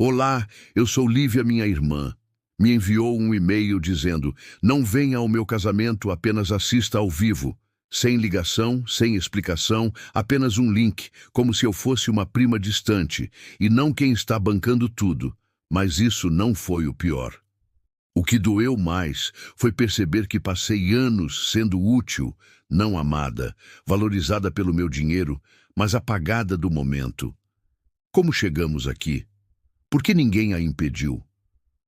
Olá, eu sou Lívia, minha irmã. Me enviou um e-mail dizendo: não venha ao meu casamento, apenas assista ao vivo. Sem ligação, sem explicação, apenas um link, como se eu fosse uma prima distante, e não quem está bancando tudo. Mas isso não foi o pior. O que doeu mais foi perceber que passei anos sendo útil, não amada, valorizada pelo meu dinheiro, mas apagada do momento. Como chegamos aqui? Por que ninguém a impediu?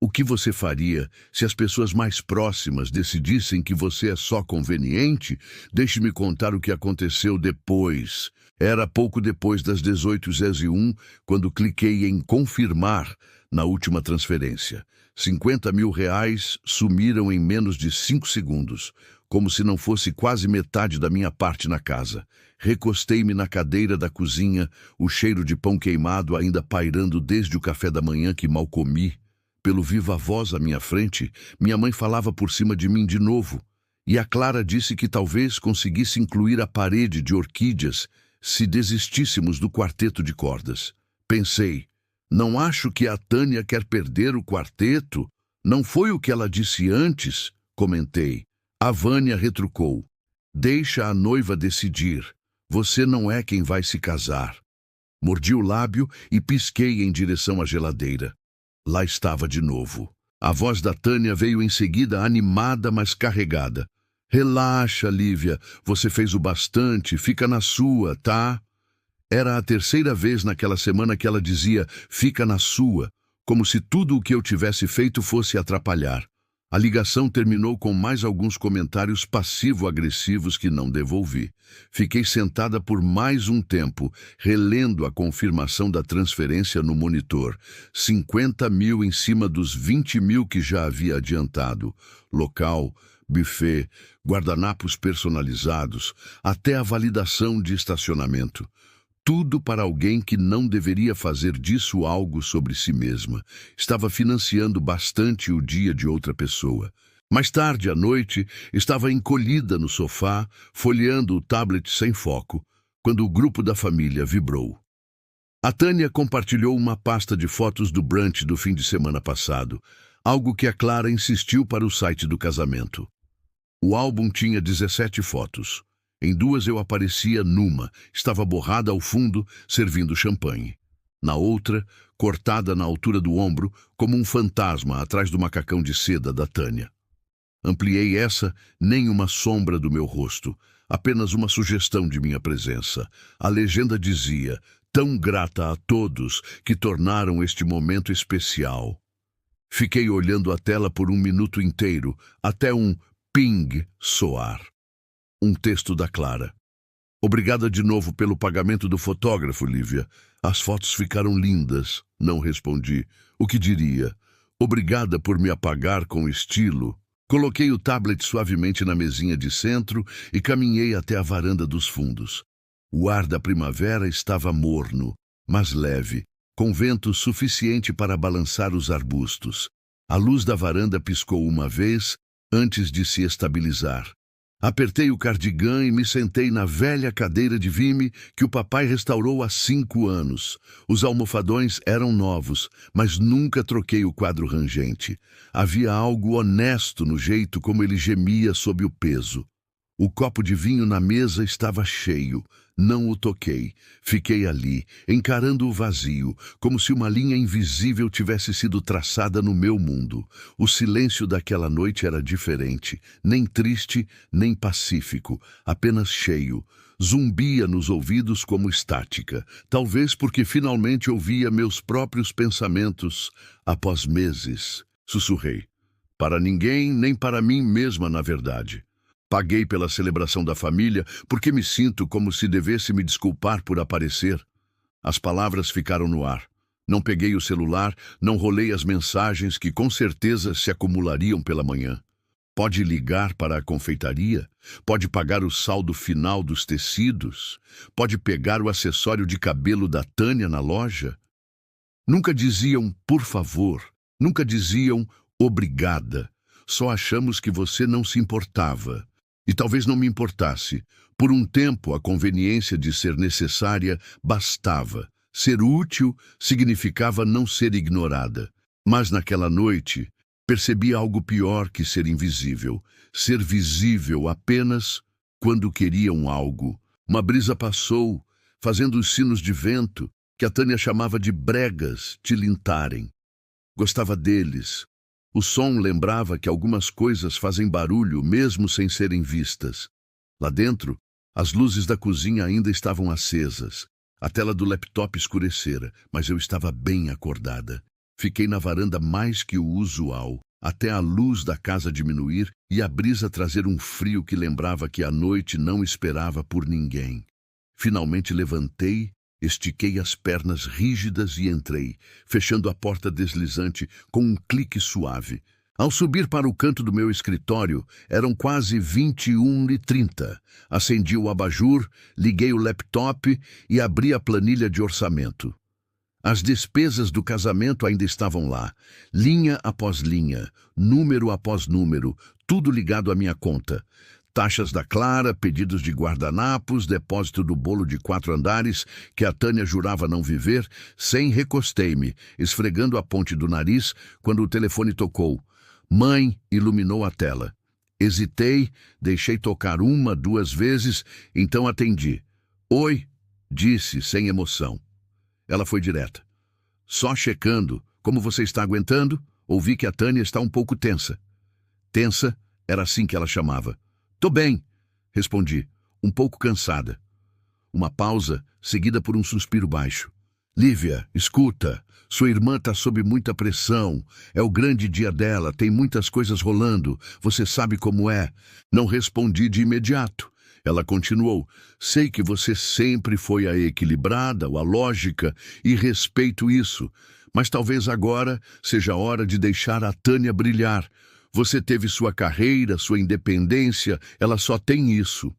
O que você faria se as pessoas mais próximas decidissem que você é só conveniente? Deixe-me contar o que aconteceu depois. Era pouco depois das 18h01, quando cliquei em confirmar na última transferência. 50 mil reais sumiram em menos de 5 segundos, como se não fosse quase metade da minha parte na casa. Recostei-me na cadeira da cozinha, o cheiro de pão queimado ainda pairando desde o café da manhã que mal comi. Pelo viva voz à minha frente, minha mãe falava por cima de mim de novo, e a Clara disse que talvez conseguisse incluir a parede de orquídeas se desistíssemos do quarteto de cordas. Pensei, não acho que a Tânia quer perder o quarteto. Não foi o que ela disse antes, comentei. A Vânia retrucou. Deixa a noiva decidir. Você não é quem vai se casar. Mordi o lábio e pisquei em direção à geladeira. Lá estava de novo. A voz da Tânia veio em seguida, animada, mas carregada. Relaxa, Lívia, você fez o bastante, fica na sua, tá? Era a terceira vez naquela semana que ela dizia, fica na sua, como se tudo o que eu tivesse feito fosse atrapalhar. A ligação terminou com mais alguns comentários passivo-agressivos que não devolvi. Fiquei sentada por mais um tempo, relendo a confirmação da transferência no monitor. 50 mil em cima dos 20 mil que já havia adiantado. Local, buffet, guardanapos personalizados, até a validação de estacionamento. Tudo para alguém que não deveria fazer disso algo sobre si mesma. Estava financiando bastante o dia de outra pessoa. Mais tarde à noite, estava encolhida no sofá, folheando o tablet sem foco, quando o grupo da família vibrou. A Tânia compartilhou uma pasta de fotos do brunch do fim de semana passado, algo que a Clara insistiu para o site do casamento. O álbum tinha 17 fotos. Em duas eu aparecia numa, estava borrada ao fundo, servindo champanhe. Na outra, cortada na altura do ombro, como um fantasma atrás do macacão de seda da Tânia. Ampliei essa, nem uma sombra do meu rosto, apenas uma sugestão de minha presença. A legenda dizia, tão grata a todos que tornaram este momento especial. Fiquei olhando a tela por um minuto inteiro, até um ping soar. Um texto da Clara. Obrigada de novo pelo pagamento do fotógrafo, Lívia. As fotos ficaram lindas. Não respondi. O que diria? Obrigada por me apagar com estilo. Coloquei o tablet suavemente na mesinha de centro e caminhei até a varanda dos fundos. O ar da primavera estava morno, mas leve, com vento suficiente para balançar os arbustos. A luz da varanda piscou uma vez, antes de se estabilizar. Apertei o cardigã e me sentei na velha cadeira de vime que o papai restaurou há 5 anos. Os almofadões eram novos, mas nunca troquei o quadro rangente. Havia algo honesto no jeito como ele gemia sob o peso. O copo de vinho na mesa estava cheio. Não o toquei. Fiquei ali, encarando o vazio, como se uma linha invisível tivesse sido traçada no meu mundo. O silêncio daquela noite era diferente, nem triste, nem pacífico, apenas cheio. Zumbia nos ouvidos como estática, talvez porque finalmente ouvia meus próprios pensamentos após meses. Sussurrei. Para ninguém, nem para mim mesma, na verdade. Paguei pela celebração da família porque me sinto como se devesse me desculpar por aparecer. As palavras ficaram no ar. Não peguei o celular, não rolei as mensagens que com certeza se acumulariam pela manhã. Pode ligar para a confeitaria? Pode pagar o saldo final dos tecidos? Pode pegar o acessório de cabelo da Tânia na loja? Nunca diziam por favor, nunca diziam obrigada. Só achamos que você não se importava. E talvez não me importasse. Por um tempo, a conveniência de ser necessária bastava. Ser útil significava não ser ignorada. Mas naquela noite, percebi algo pior que ser invisível. Ser visível apenas quando queriam algo. Uma brisa passou, fazendo os sinos de vento, que a Tânia chamava de bregas, tilintarem. Gostava deles. O som lembrava que algumas coisas fazem barulho mesmo sem serem vistas. Lá dentro, as luzes da cozinha ainda estavam acesas. A tela do laptop escurecera, mas eu estava bem acordada. Fiquei na varanda mais que o usual, até a luz da casa diminuir e a brisa trazer um frio que lembrava que a noite não esperava por ninguém. Finalmente levantei, estiquei as pernas rígidas e entrei, fechando a porta deslizante com um clique suave. Ao subir para o canto do meu escritório, eram quase 21h30. Acendi o abajur, liguei o laptop e abri a planilha de orçamento. As despesas do casamento ainda estavam lá, linha após linha, número após número, tudo ligado à minha conta. Taxas da Clara, pedidos de guardanapos, depósito do bolo de 4 andares, que a Tânia jurava não viver, sem recostei-me, esfregando a ponte do nariz, quando o telefone tocou. Mãe iluminou a tela. Hesitei, deixei tocar 1, 2 vezes, então atendi. Oi, disse, sem emoção. Ela foi direta. Só checando. Como você está aguentando? Ouvi que a Tânia está um pouco tensa. Tensa? Era assim que ela chamava. Tô bem, respondi, um pouco cansada. Uma pausa, seguida por um suspiro baixo. Lívia, escuta. Sua irmã está sob muita pressão. É o grande dia dela, tem muitas coisas rolando. Você sabe como é. Não respondi de imediato. Ela continuou, sei que você sempre foi a equilibrada, a lógica, e respeito isso, mas talvez agora seja a hora de deixar a Tânia brilhar. Você teve sua carreira, sua independência, ela só tem isso.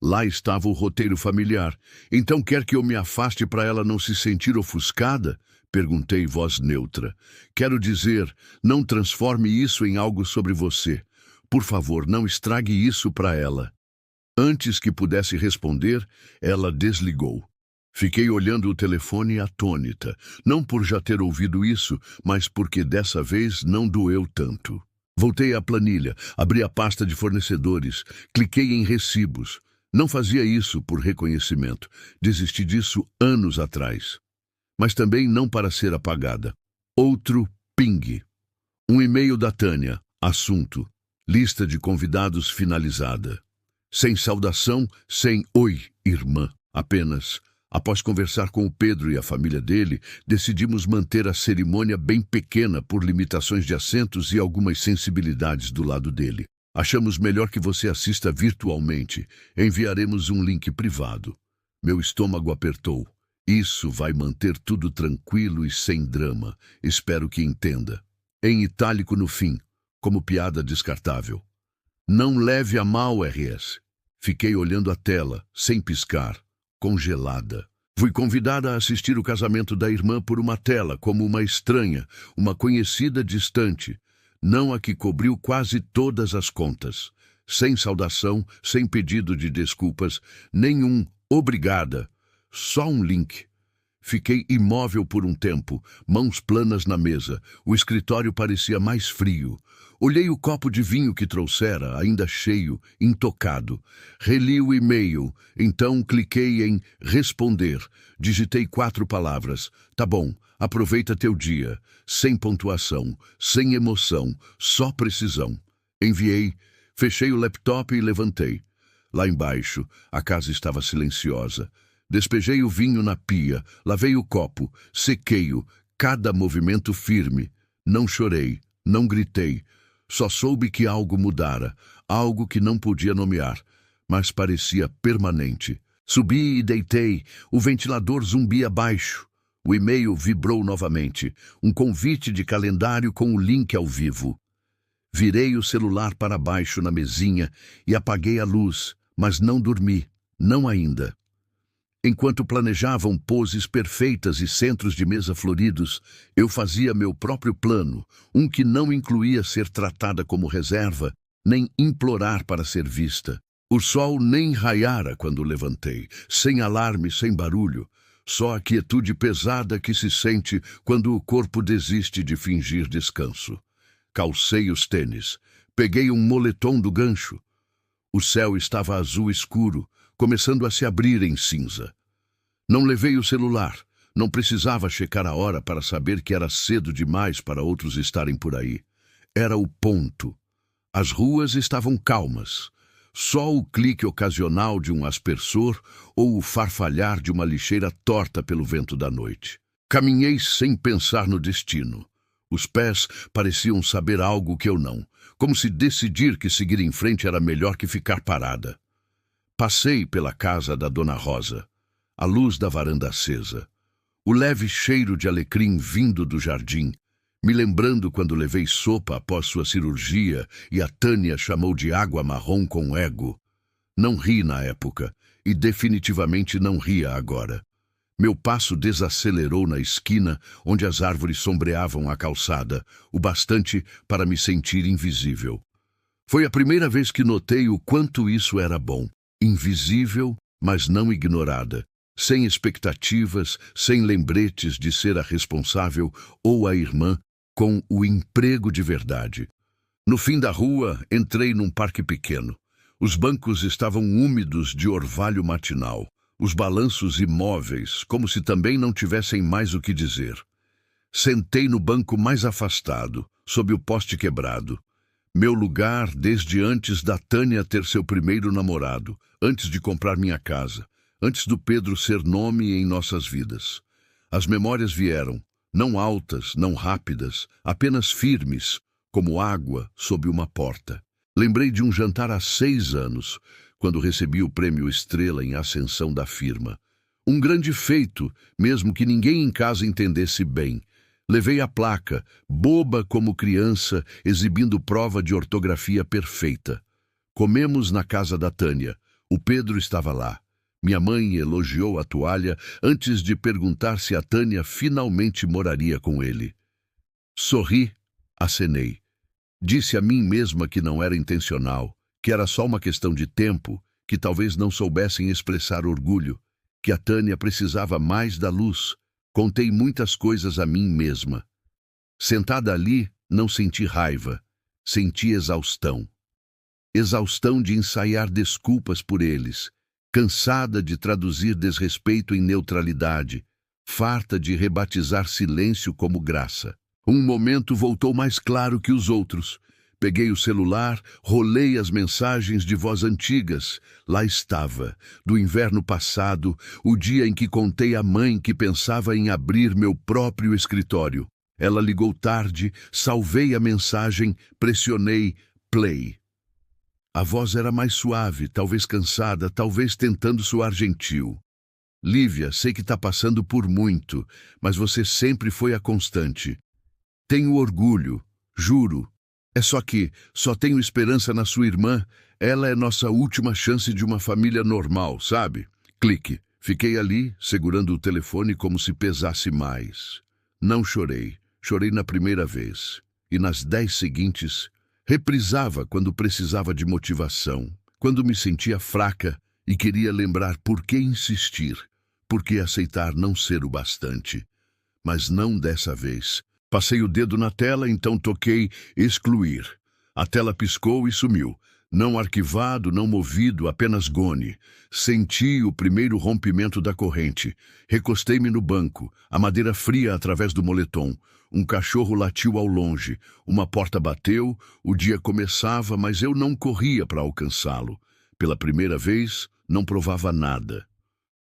Lá estava o roteiro familiar. Então quer que eu me afaste para ela não se sentir ofuscada? Perguntei, voz neutra. Quero dizer, não transforme isso em algo sobre você. Por favor, não estrague isso para ela. Antes que pudesse responder, ela desligou. Fiquei olhando o telefone atônita, não por já ter ouvido isso, mas porque dessa vez não doeu tanto. Voltei à planilha, abri a pasta de fornecedores, cliquei em recibos. Não fazia isso por reconhecimento, desisti disso anos atrás. Mas também não para ser apagada. Outro ping. Um e-mail da Tânia, assunto, lista de convidados finalizada. Sem saudação, sem oi, irmã. Apenas, após conversar com o Pedro e a família dele, decidimos manter a cerimônia bem pequena por limitações de assentos e algumas sensibilidades do lado dele. Achamos melhor que você assista virtualmente. Enviaremos um link privado. Meu estômago apertou. Isso vai manter tudo tranquilo e sem drama. Espero que entenda. Em itálico no fim, como piada descartável. Não leve a mal, RS. Fiquei olhando a tela, sem piscar, congelada. Fui convidada a assistir o casamento da irmã por uma tela, como uma estranha, uma conhecida distante. Não a que cobriu quase todas as contas. Sem saudação, sem pedido de desculpas, nenhum obrigada. Só um link. Fiquei imóvel por um tempo, mãos planas na mesa. O escritório parecia mais frio. Olhei o copo de vinho que trouxera, ainda cheio, intocado. Reli o e-mail, então cliquei em responder. Digitei 4 palavras. Tá bom, aproveita teu dia. Sem pontuação, sem emoção, só precisão. Enviei, fechei o laptop e levantei. Lá embaixo, a casa estava silenciosa. Despejei o vinho na pia, lavei o copo, sequei-o, cada movimento firme. Não chorei, não gritei. Só soube que algo mudara, algo que não podia nomear, mas parecia permanente. Subi e deitei, o ventilador zumbia abaixo. O e-mail vibrou novamente, um convite de calendário com o link ao vivo. Virei o celular para baixo na mesinha e apaguei a luz, mas não dormi, não ainda. Enquanto planejavam poses perfeitas e centros de mesa floridos, eu fazia meu próprio plano, um que não incluía ser tratada como reserva, nem implorar para ser vista. O sol nem raiara quando levantei, sem alarme, sem barulho. só a quietude pesada que se sente quando o corpo desiste de fingir descanso. Calcei os tênis, peguei um moletom do gancho. O céu estava azul escuro, começando a se abrir em cinza. Não levei o celular, não precisava checar a hora para saber que era cedo demais para outros estarem por aí. Era o ponto. As ruas estavam calmas. Só o clique ocasional de um aspersor ou o farfalhar de uma lixeira torta pelo vento da noite. Caminhei sem pensar no destino. Os pés pareciam saber algo que eu não, como se decidir que seguir em frente era melhor que ficar parada. Passei pela casa da Dona Rosa, a luz da varanda acesa, o leve cheiro de alecrim vindo do jardim, me lembrando quando levei sopa após sua cirurgia e a Tânia chamou de água marrom com ego. Não ri na época e definitivamente não ria agora. Meu passo desacelerou na esquina onde as árvores sombreavam a calçada, o bastante para me sentir invisível. Foi a primeira vez que notei o quanto isso era bom. Invisível, mas não ignorada. Sem expectativas, sem lembretes de ser a responsável ou a irmã, com o emprego de verdade. No fim da rua, entrei num parque pequeno. Os bancos estavam úmidos de orvalho matinal, os balanços imóveis, como se também não tivessem mais o que dizer. Sentei no banco mais afastado, sob o poste quebrado. Meu lugar desde antes da Tânia ter seu primeiro namorado, antes de comprar minha casa, antes do Pedro ser nome em nossas vidas. As memórias vieram, não altas, não rápidas, apenas firmes, como água sob uma porta. Lembrei de um jantar há 6 anos, quando recebi o prêmio Estrela em ascensão da firma. Um grande feito, mesmo que ninguém em casa entendesse bem. Levei a placa, boba como criança, exibindo prova de ortografia perfeita. Comemos na casa da Tânia. O Pedro estava lá. Minha mãe elogiou a toalha antes de perguntar se a Tânia finalmente moraria com ele. Sorri, acenei. Disse a mim mesma que não era intencional, que era só uma questão de tempo, que talvez não soubessem expressar orgulho, que a Tânia precisava mais da luz. Contei muitas coisas a mim mesma. Sentada ali, não senti raiva, senti exaustão. Exaustão de ensaiar desculpas por eles, cansada de traduzir desrespeito em neutralidade, farta de rebatizar silêncio como graça. Um momento voltou mais claro que os outros. Peguei o celular, rolei as mensagens de voz antigas. Lá estava, do inverno passado, o dia em que contei à mãe que pensava em abrir meu próprio escritório. Ela ligou tarde, salvei a mensagem, pressionei play. A voz era mais suave, talvez cansada, talvez tentando soar gentil. Lívia, sei que tá passando por muito, mas você sempre foi a constante. Tenho orgulho, juro. É só que só tenho esperança na sua irmã. Ela é nossa última chance de uma família normal, sabe? Clique. Fiquei ali, segurando o telefone como se pesasse mais. Não chorei. Chorei na primeira vez. E nas 10 seguintes, reprisava quando precisava de motivação, quando me sentia fraca e queria lembrar por que insistir, por que aceitar não ser o bastante. Mas não dessa vez. Passei o dedo na tela, então toquei excluir. A tela piscou e sumiu. Não arquivado, não movido, apenas gone. Senti o primeiro rompimento da corrente. Recostei-me no banco, a madeira fria através do moletom. Um cachorro latiu ao longe. Uma porta bateu, o dia começava, mas eu não corria para alcançá-lo. Pela primeira vez, não provava nada.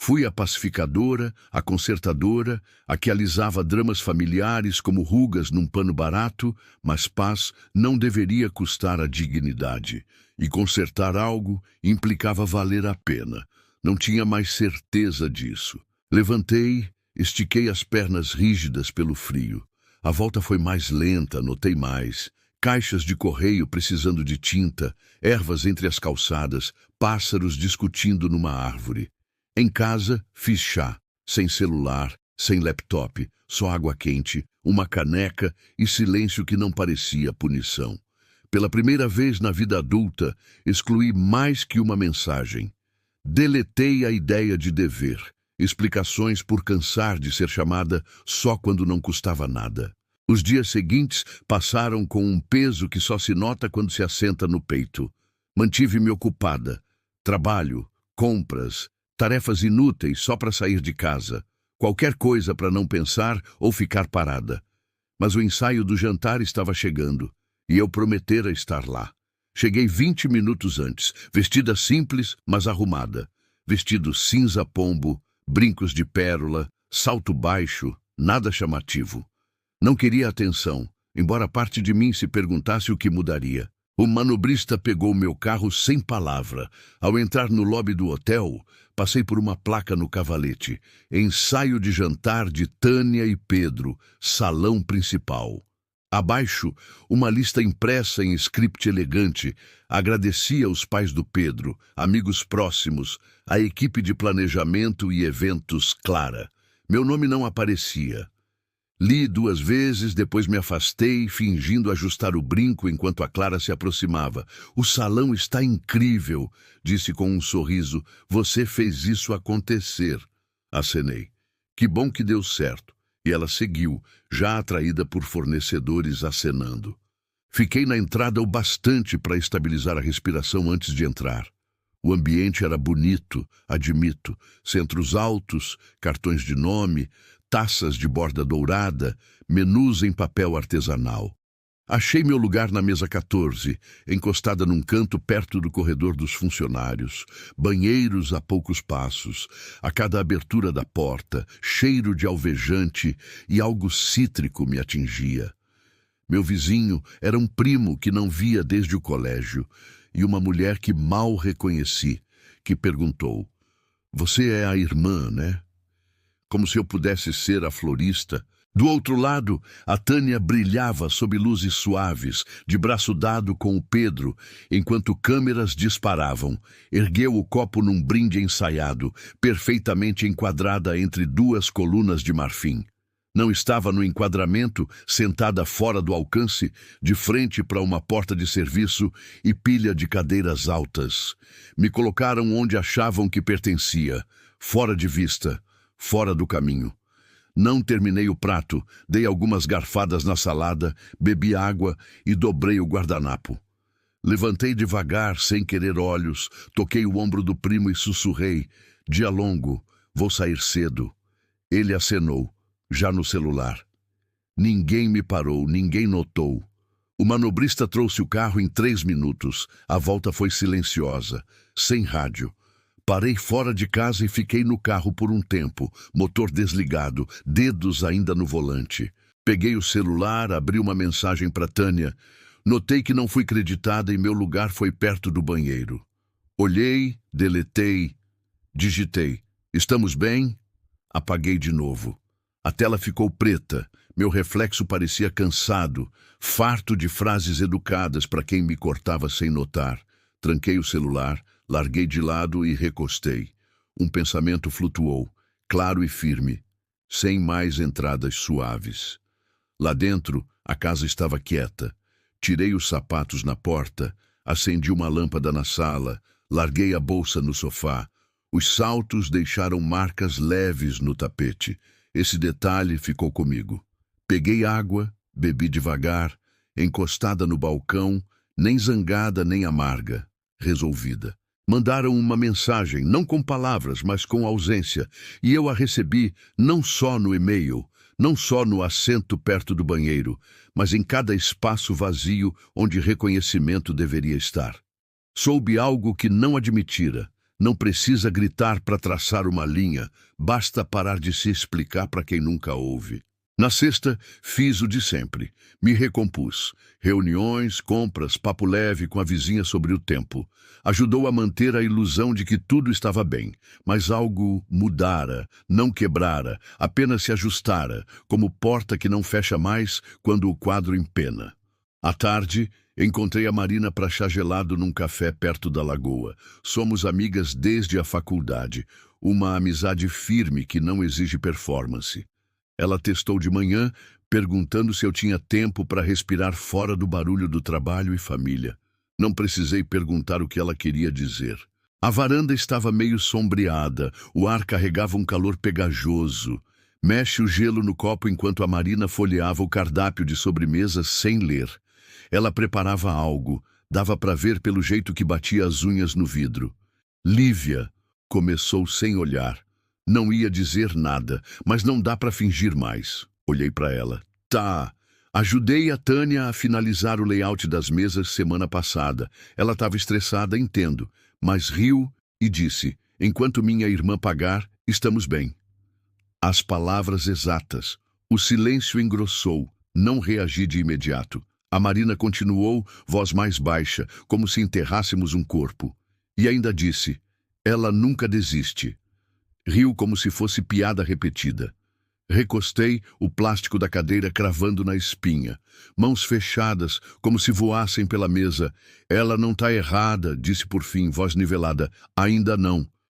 Fui a pacificadora, a consertadora, a que alisava dramas familiares como rugas num pano barato, mas paz não deveria custar a dignidade. E consertar algo implicava valer a pena. Não tinha mais certeza disso. Levantei, estiquei as pernas rígidas pelo frio. A volta foi mais lenta, notei mais. Caixas de correio precisando de tinta, ervas entre as calçadas, pássaros discutindo numa árvore. Em casa, fiz chá, sem celular, sem laptop, só água quente, uma caneca e silêncio que não parecia punição. Pela primeira vez na vida adulta, excluí mais que uma mensagem. Deletei a ideia de dever. explicações por cansar de ser chamada só quando não custava nada. Os dias seguintes passaram com um peso que só se nota quando se assenta no peito. Mantive-me ocupada. Trabalho, compras, tarefas inúteis só para sair de casa. Qualquer coisa para não pensar ou ficar parada. Mas o ensaio do jantar estava chegando, e eu prometera estar lá. Cheguei 20 minutos antes, vestida simples, mas arrumada. Vestido cinza pombo, brincos de pérola, salto baixo, nada chamativo. Não queria atenção, embora parte de mim se perguntasse o que mudaria. O manobrista pegou meu carro sem palavra. Ao entrar no lobby do hotel, passei por uma placa no cavalete. Ensaio de jantar de Tânia e Pedro, salão principal. Abaixo, uma lista impressa em script elegante. Agradecia os pais do Pedro, amigos próximos, a equipe de planejamento e eventos Clara. Meu nome não aparecia. Li 2 vezes, depois me afastei, fingindo ajustar o brinco enquanto a Clara se aproximava. "O salão está incrível", disse com um sorriso. "Você fez isso acontecer." Acenei. "Que bom que deu certo." E ela seguiu, já atraída por fornecedores acenando. Fiquei na entrada o bastante para estabilizar a respiração antes de entrar. O ambiente era bonito, admito. Centros altos, cartões de nome, taças de borda dourada, menus em papel artesanal. Achei meu lugar na mesa 14, encostada num canto perto do corredor dos funcionários. Banheiros a poucos passos, a cada abertura da porta, cheiro de alvejante e algo cítrico me atingia. Meu vizinho era um primo que não via desde o colégio, e uma mulher que mal reconheci, que perguntou: "Você é a irmã, né?" Como se eu pudesse ser a florista. Do outro lado, a Tânia brilhava sob luzes suaves, de braço dado com o Pedro, enquanto câmeras disparavam. Ergueu o copo num brinde ensaiado, perfeitamente enquadrada entre 2 colunas de marfim. Não estava no enquadramento, sentada fora do alcance, de frente para uma porta de serviço e pilha de cadeiras altas. Me colocaram onde achavam que pertencia, fora de vista, fora do caminho. Não terminei o prato, dei algumas garfadas na salada, bebi água e dobrei o guardanapo. Levantei devagar, sem querer olhos, toquei o ombro do primo e sussurrei: "Dia longo, vou sair cedo." Ele acenou, já no celular. Ninguém me parou, ninguém notou. O manobrista trouxe o carro em 3 minutos. A volta foi silenciosa, sem rádio. Parei fora de casa e fiquei no carro por um tempo, motor desligado, dedos ainda no volante. Peguei o celular, abri uma mensagem para Tânia. Notei que não fui creditada e meu lugar foi perto do banheiro. Olhei, deletei, digitei: "Estamos bem?" Apaguei de novo. A tela ficou preta. Meu reflexo parecia cansado, farto de frases educadas para quem me cortava sem notar. Tranquei o celular, larguei de lado e recostei. Um pensamento flutuou, claro e firme, sem mais entradas suaves. Lá dentro, a casa estava quieta. Tirei os sapatos na porta, acendi uma lâmpada na sala, larguei a bolsa no sofá. Os saltos deixaram marcas leves no tapete. Esse detalhe ficou comigo. Peguei água, bebi devagar, encostada no balcão, nem zangada nem amarga, resolvida. Mandaram uma mensagem, não com palavras, mas com ausência, e eu a recebi não só no e-mail, não só no assento perto do banheiro, mas em cada espaço vazio onde reconhecimento deveria estar. Soube algo que não admitira. Não precisa gritar para traçar uma linha, basta parar de se explicar para quem nunca ouve. Na sexta, fiz o de sempre. Me recompus. Reuniões, compras, papo leve com a vizinha sobre o tempo. Ajudou a manter a ilusão de que tudo estava bem, mas algo mudara, não quebrara, apenas se ajustara, como porta que não fecha mais quando o quadro empena. À tarde, encontrei a Marina para chá gelado num café perto da lagoa. Somos amigas desde a faculdade, uma amizade firme que não exige performance. Ela testou de manhã, perguntando se eu tinha tempo para respirar fora do barulho do trabalho e família. Não precisei perguntar o que ela queria dizer. A varanda estava meio sombreada, o ar carregava um calor pegajoso. Mexe o gelo no copo enquanto a Marina folheava o cardápio de sobremesa sem ler. Ela preparava algo, dava para ver pelo jeito que batia as unhas no vidro. Lívia, começou sem olhar. Não ia dizer nada, mas não dá para fingir mais. Olhei para ela. Tá. Ajudei a Tânia a finalizar o layout das mesas semana passada. Ela estava estressada, entendo, mas riu e disse: enquanto minha irmã pagar, estamos bem. As palavras exatas. O silêncio engrossou. Não reagi de imediato. A Marina continuou, voz mais baixa, como se enterrássemos um corpo. E ainda disse: ela nunca desiste. Riu como se fosse piada repetida. Recostei o plástico da cadeira cravando na espinha. Mãos fechadas, como se voassem pela mesa. Ela não está errada, disse por fim, voz nivelada. Ainda não.